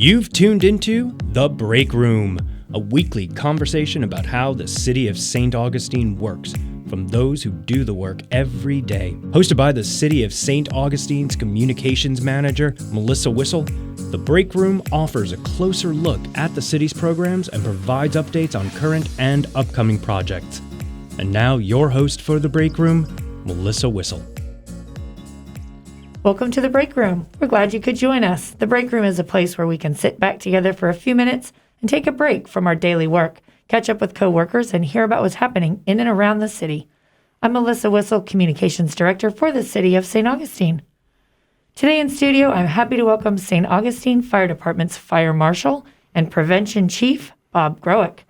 You've tuned into The Break Room, a weekly conversation about how the city of St. Augustine works, from those who do the work every day. Hosted by the City of St. Augustine's Communications Manager, Melissa Whistle, The Break Room offers a closer look at the city's programs and provides updates on current and upcoming projects. And now your host for The Break Room, Melissa Whistle. Welcome to The Break Room. We're glad you could join us. The Break Room is a place where we can sit back together for a few minutes and take a break from our daily work, catch up with coworkers, and hear about what's happening in and around the city. I'm Melissa Whistle, Communications Director for the City of St. Augustine. Today in studio, I'm happy to welcome St. Augustine Fire Department's Fire Marshal and Prevention Chief, Bob Growick.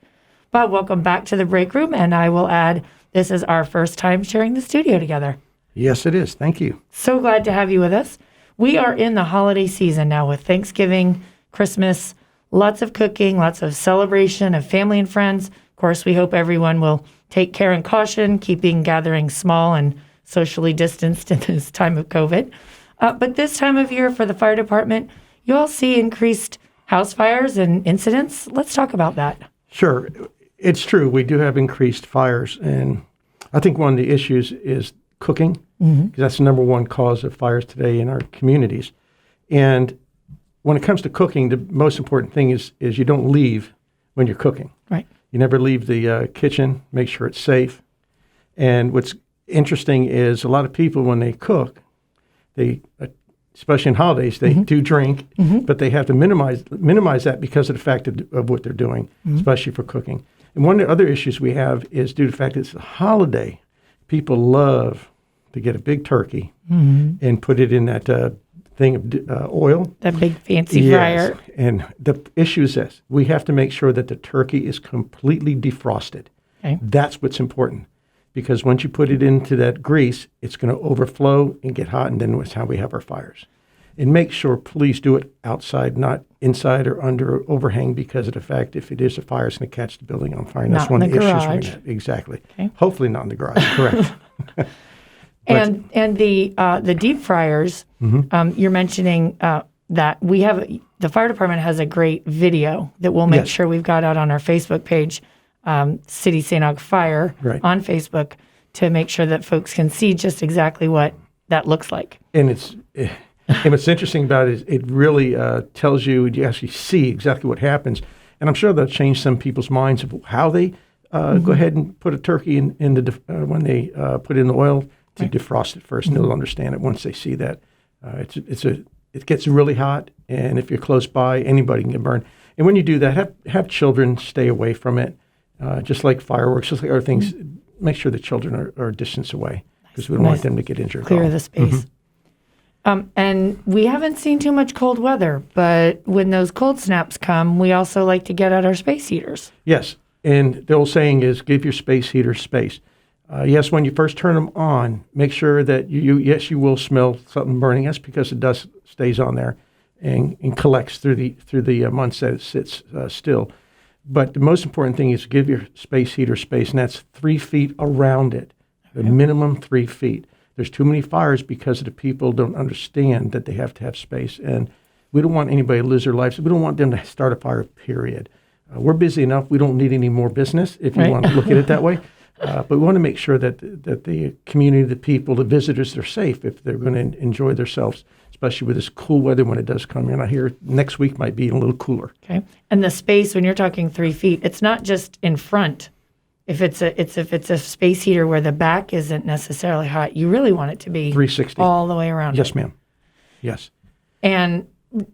Bob, welcome back to The Break Room, and I will add, this is our first time sharing the studio together. Yes, it is. Thank you. So glad to have you with us. We are in the holiday season now with Thanksgiving, Christmas, lots of cooking, lots of celebration of family and friends. Of course, we hope everyone will take care and caution, keeping gatherings small and socially distanced in this time of COVID. But this time of year for the fire department, you all see increased house fires and incidents. Let's talk about that. Sure. It's true. We do have increased fires. And I think one of the issues is cooking, because that's the number one cause of fires today in our communities. And when it comes to cooking, the most important thing is you don't leave when you're cooking. Right. You never leave the kitchen. Make sure it's safe. And what's interesting is a lot of people, when they cook, they, especially in holidays, they do drink, but they have to minimize that because of the fact of what they're doing, especially for cooking. And one of the other issues we have is due to the fact that it's a holiday. People love to get a big turkey and put it in that thing of oil. That big fancy fryer. And the issue is this. We have to make sure that the turkey is completely defrosted. Okay. That's what's important. Because once you put it into that grease, it's going to overflow and get hot, and then that's how we have our fires. And make sure, please do it outside, not inside or under overhang, because of the fact if it is a fire, it's going to catch the building on fire. And that's one of the issues we're going to have. Exactly. Okay. Hopefully not in the garage. Correct. And the deep fryers, you're mentioning that we have, the fire department has a great video that we'll make sure we've got out on our Facebook page, City St. Aug Fire on Facebook, to make sure that folks can see just exactly what that looks like. And what's interesting about it is it really tells you actually see exactly what happens. And I'm sure that'll change some people's minds of how they go ahead and put a turkey in when they put it in the oil to defrost it first. And they'll understand it once they see that. It gets really hot, and if you're close by, anybody can get burned. And when you do that, have children stay away from it. Just like fireworks, just like other things, make sure the children are distance away because we don't want them to get injured. Clear the space. And we haven't seen too much cold weather, but when those cold snaps come, we also like to get out our space heaters. Yes, and the old saying is give your space heater space. Yes, when you first turn them on, make sure that you will smell something burning. That's because the dust stays on there and collects through the months that it sits still. But the most important thing is give your space heater space, and that's 3 feet around it, the minimum 3 feet. There's too many fires because the people don't understand that they have to have space, and we don't want anybody to lose their lives. We don't want them to start a fire, period. We're busy enough. We don't need any more business, if you want to look at it that way. But we want to make sure that the community, the people, the visitors, they're safe if they're going to enjoy themselves, especially with this cool weather when it does come in. I hear next week might be a little cooler. Okay. And the space, when you're talking 3 feet, it's not just in front. If it's a space heater where the back isn't necessarily hot, you really want it to be 360 all the way around. Yes, ma'am. Yes. And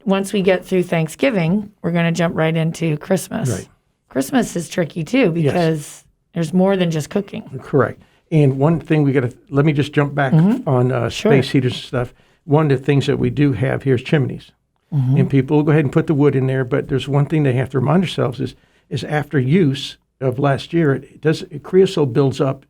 once we get through Thanksgiving, we're going to jump right into Christmas. Right. Christmas is tricky too because there's more than just cooking. Correct. And one thing let me just jump back on space heaters and stuff. One of the things that we do have here is chimneys. And people will go ahead and put the wood in there, but there's one thing they have to remind themselves is after use of last year, creosote builds up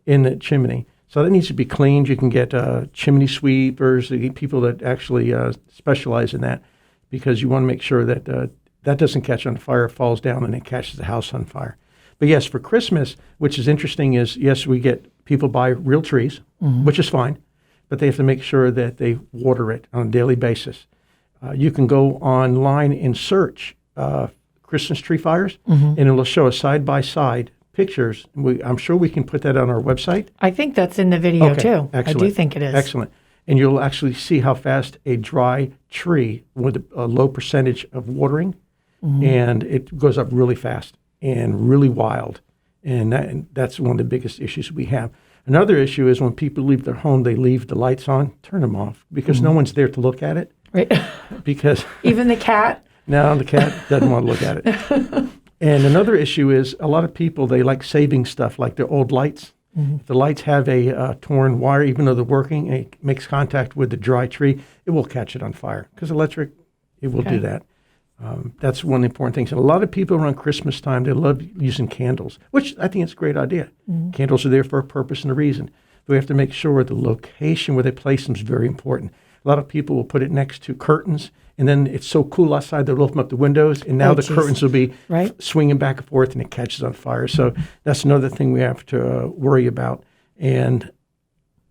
in the chimney. So that needs to be cleaned. You can get chimney sweepers, people that actually specialize in that, because you want to make sure that that doesn't catch on fire, falls down, and it catches the house on fire. But yes, for Christmas, which is interesting, is yes, we get people buy real trees, which is fine, but they have to make sure that they water it on a daily basis. You can go online and search Christmas tree fires, and it'll show a side-by-side pictures. I'm sure we can put that on our website. I think that's in the video Okay, too. excellent. I do think it is. Excellent. And you'll actually see how fast a dry tree with a low percentage of watering, and it goes up really fast and really wild. And that's one of the biggest issues we have. Another issue is when people leave their home, they leave the lights on, turn them off, because no one's there to look at it. Right. Because Even the cat. now the cat doesn't want to look at it. And another issue is a lot of people, they like saving stuff like their old lights. If the lights have a torn wire, even though they're working, and it makes contact with the dry tree, it will catch it on fire. Because electric, it will do that. That's one of the important things. And a lot of people around Christmas time, they love using candles, which I think is a great idea. Candles are there for a purpose and a reason. But we have to make sure the location where they place them is very important. A lot of people will put it next to curtains, and then it's so cool outside they'll open up the windows, and now the curtains will be swinging back and forth, and it catches on fire. So that's another thing we have to worry about. And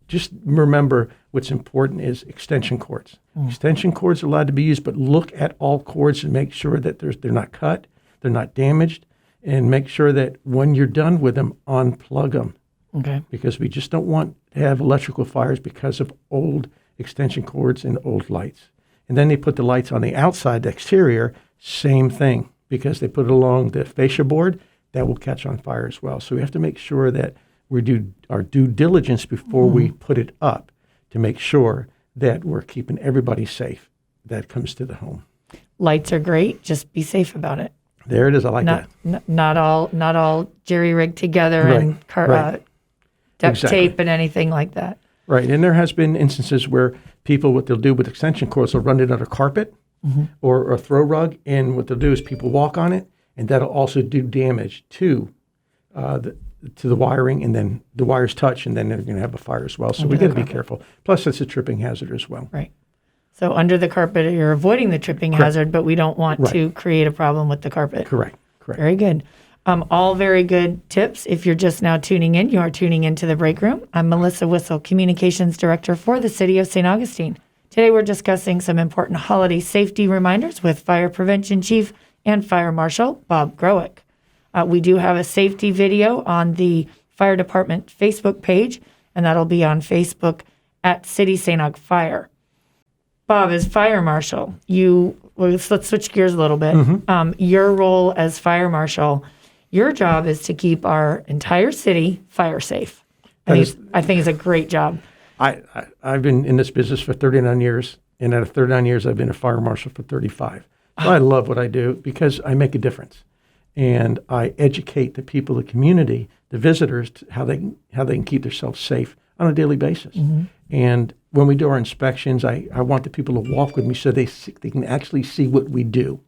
just remember what's important is extension cords. Extension cords are allowed to be used, but look at all cords and make sure that they're not cut, they're not damaged, and make sure that when you're done with them, unplug them. Okay. Because we just don't want to have electrical fires because of old extension cords and old lights. And then they put the lights on the outside, the exterior, same thing, because they put it along the fascia board, that will catch on fire as well. So we have to make sure that we do our due diligence before we put it up to make sure that we're keeping everybody safe that comes to the home. Lights are great. Just be safe about it. There it is. I like that. Not all jerry-rigged together and duct tape and anything like that. Right. And there has been instances where people, what they'll do with extension cords, they'll run it under carpet or a throw rug. And what they'll do is people walk on it, and that'll also do damage to the wiring, and then the wires touch, and then they're going to have a fire as well. So we got to be careful. Plus, it's a tripping hazard as well. Right. So under the carpet, you're avoiding the tripping hazard, but we don't want to create a problem with the carpet. Correct. Very good. All very good tips. If you're just now tuning in, you are tuning into the Break Room. I'm Melissa Whistle, Communications Director for the City of St. Augustine. Today we're discussing some important holiday safety reminders with Fire Prevention Chief and Fire Marshal Bob Growick. We do have a safety video on the Fire Department Facebook page, and that'll be on Facebook at City St. Aug Fire. Bob, as Fire Marshal, let's switch gears a little bit. Your role as Fire Marshal, your job is to keep our entire city fire safe. I think it's a great job. I've been in this business for 39 years, and out of 39 years, I've been a fire marshal for 35. So I love what I do because I make a difference. And I educate the people, the community, the visitors, how they can keep themselves safe on a daily basis. And when we do our inspections, I want the people to walk with me so they can actually see what we do.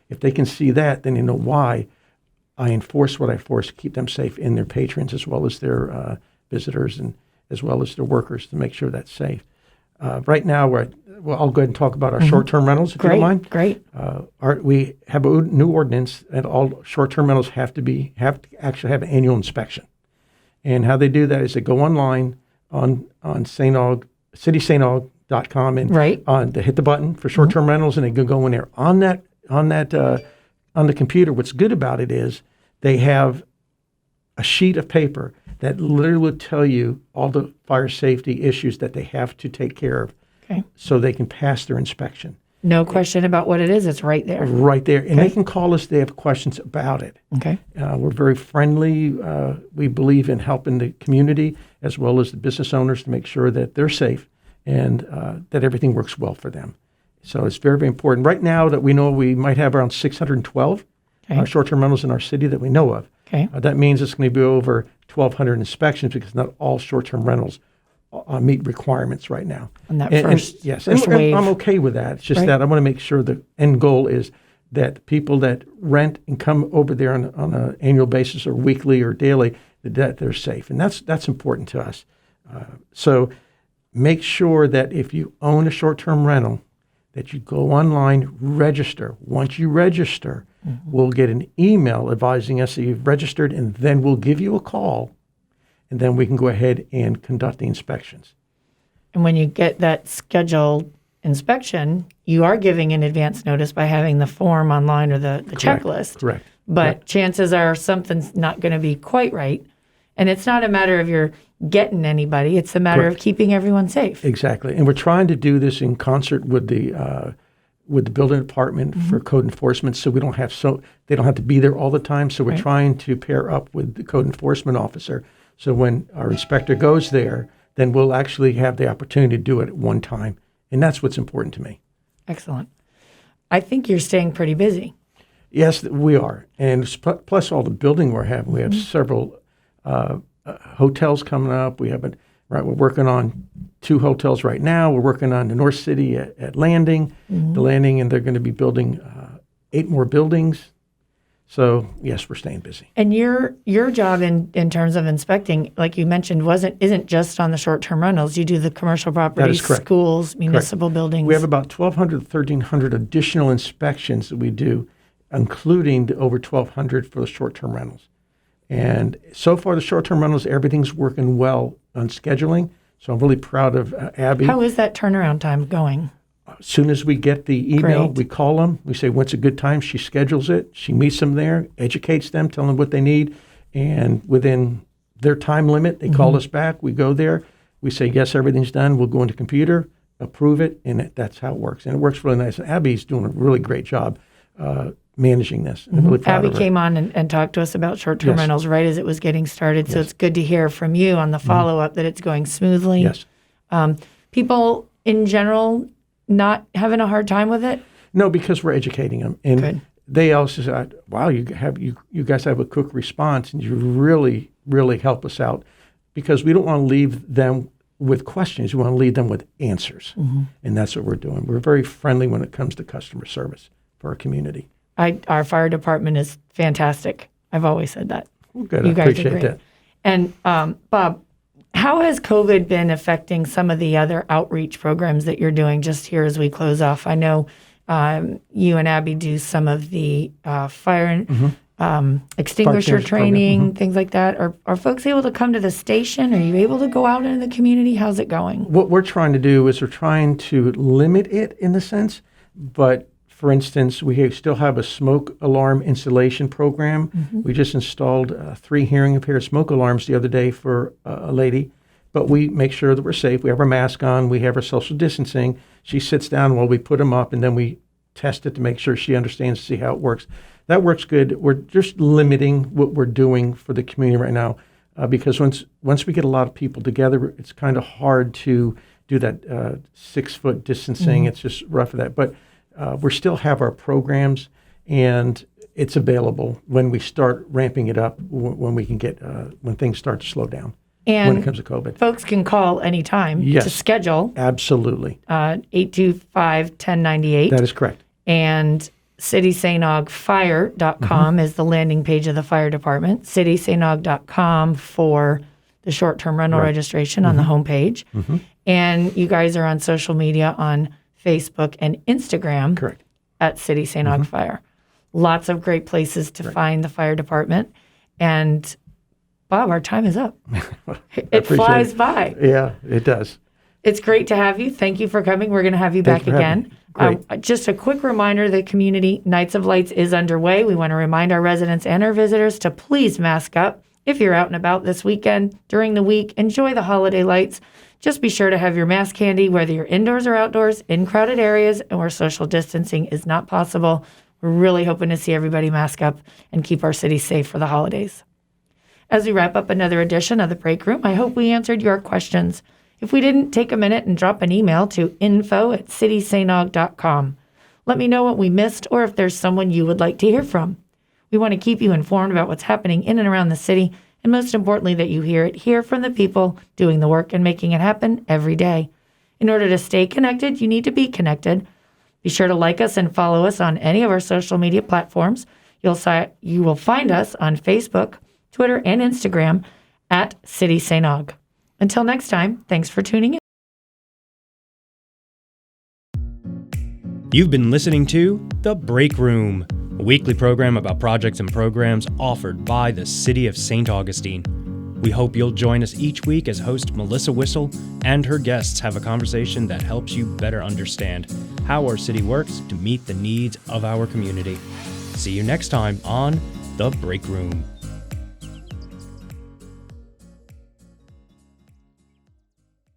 If they can see that, then they know why I enforce what I force to keep them safe, and their patrons as well as their visitors and as well as their workers, to make sure that's safe. Right now, I'll go ahead and talk about our short-term rentals, if you don't mind. Great. We have a new ordinance that all short-term rentals have to actually have an annual inspection. And how they do that is they go online on citystaug.com, and they hit the button for short-term rentals, and they go in there. On the computer, what's good about it is they have a sheet of paper that literally will tell you all the fire safety issues that they have to take care of, so they can pass their inspection. No question about what it is. It's right there. Right there. And they can call us if they have questions about it. Okay. We're very friendly. We believe in helping the community as well as the business owners to make sure that they're safe and that everything works well for them. So it's very, very important. Right now that we know we might have around 612 short-term rentals in our city that we know of. Okay. That means it's going to be over 1,200 inspections because not all short-term rentals meet requirements right now. And that first wave. I'm okay with that. It's just that I want to make sure the end goal is that people that rent and come over there on an annual basis or weekly or daily, that they're safe. And that's important to us. So make sure that if you own a short-term rental, that you go online, register. Once you register, we'll get an email advising us that you've registered, and then we'll give you a call, and then we can go ahead and conduct the inspections. And when you get that scheduled inspection, you are giving an advance notice by having the form online or the checklist. Correct. But chances are something's not going to be quite right. And it's not a matter of you're getting anybody. It's a matter of keeping everyone safe. Exactly. And we're trying to do this in concert with the building department for code enforcement, so they don't have to be there all the time. So we're trying to pair up with the code enforcement officer. So when our inspector goes there, then we'll actually have the opportunity to do it at one time. And that's what's important to me. Excellent. I think you're staying pretty busy. Yes, we are. And plus all the building we're having. We have several hotels coming up. We're working on 2 hotels right now. We're working on the North City at Landing, the Landing, and they're going to be building 8 more buildings. So yes, we're staying busy. And your job in terms of inspecting, like you mentioned, isn't just on the short-term rentals. You do the commercial properties, schools, municipal buildings. We have about 1,200 to 1,300 additional inspections that we do, including the over 1,200 for the short-term rentals. And so far, the short-term rentals, everything's working well on scheduling. So I'm really proud of Abby. How is that turnaround time going? As soon as we get the email, we call them. We say, when's a good time? She schedules it. She meets them there, educates them, tells them what they need. And within their time limit, they call us back. We go there. We say, yes, everything's done. We'll go into computer, approve it, and that's how it works. And it works really nice. Abby's doing a really great job managing this. I'm really proud Abby of her. came on and talked to us about short-term rentals right as it was getting started. So it's good to hear from you on the follow-up that it's going smoothly. Yes. People in general not having a hard time with it? No, because we're educating them. And they also said, wow, you guys have a quick response, and you really, really help us out, because we don't want to leave them with questions. We want to leave them with answers. And that's what we're doing. We're very friendly when it comes to customer service for our community. Our fire department is fantastic. I've always said that. Well, good. You I guys appreciate are great. that. And Bob, how has COVID been affecting some of the other outreach programs that you're doing just here as we close off? I know you and Abby do some of the fire extinguisher training, things like that. Are folks able to come to the station? Are you able to go out into the community? How's it going? What we're trying to do is we're trying to limit it in the sense, but for instance, we still have a smoke alarm installation program. We just installed 3 hearing impaired smoke alarms the other day for a lady, but we make sure that we're safe. We have our mask on. We have our social distancing. She sits down while we put them up, and then we test it to make sure she understands, see how it works. That works good. We're just limiting what we're doing for the community right now, because once we get a lot of people together, it's kind of hard to do that 6-foot distancing. It's just rough for that. But we still have our programs, and it's available when we start ramping it up, when we can get when things start to slow down. And when it comes to COVID, folks can call anytime to schedule. Absolutely. 825-1098. That is correct. And citysainogfire.com is the landing page of the fire department. citysainog.com for the short-term rental registration on the homepage. And you guys are on social media on Facebook and Instagram. Correct. At City St. Aug Fire. Lots of great places to find the fire department. And Bob, our time is up. It flies by. Yeah, it does. It's great to have you. Thank you for coming. We're going to have you back again. Just a quick reminder, the community Nights of Lights is underway. We want to remind our residents and our visitors to please mask up. If you're out and about this weekend, during the week, enjoy the holiday lights. Just be sure to have your mask handy, whether you're indoors or outdoors, in crowded areas, and where social distancing is not possible. We're really hoping to see everybody mask up and keep our city safe for the holidays. As we wrap up another edition of The Break Room, I hope we answered your questions. If we didn't, take a minute and drop an email to info@citysainog.com. Let me know what we missed or if there's someone you would like to hear from. We want to keep you informed about what's happening in and around the city, and most importantly, that you hear from the people doing the work and making it happen every day. In order to stay connected, you need to be connected. Be sure to like us and follow us on any of our social media platforms. You will find us on Facebook, Twitter, and Instagram at City St. Aug. Until next time, thanks for tuning in. You've been listening to The Break Room, a weekly program about projects and programs offered by the City of St. Augustine. We hope you'll join us each week as host Melissa Whistle and her guests have a conversation that helps you better understand how our city works to meet the needs of our community. See you next time on The Break Room.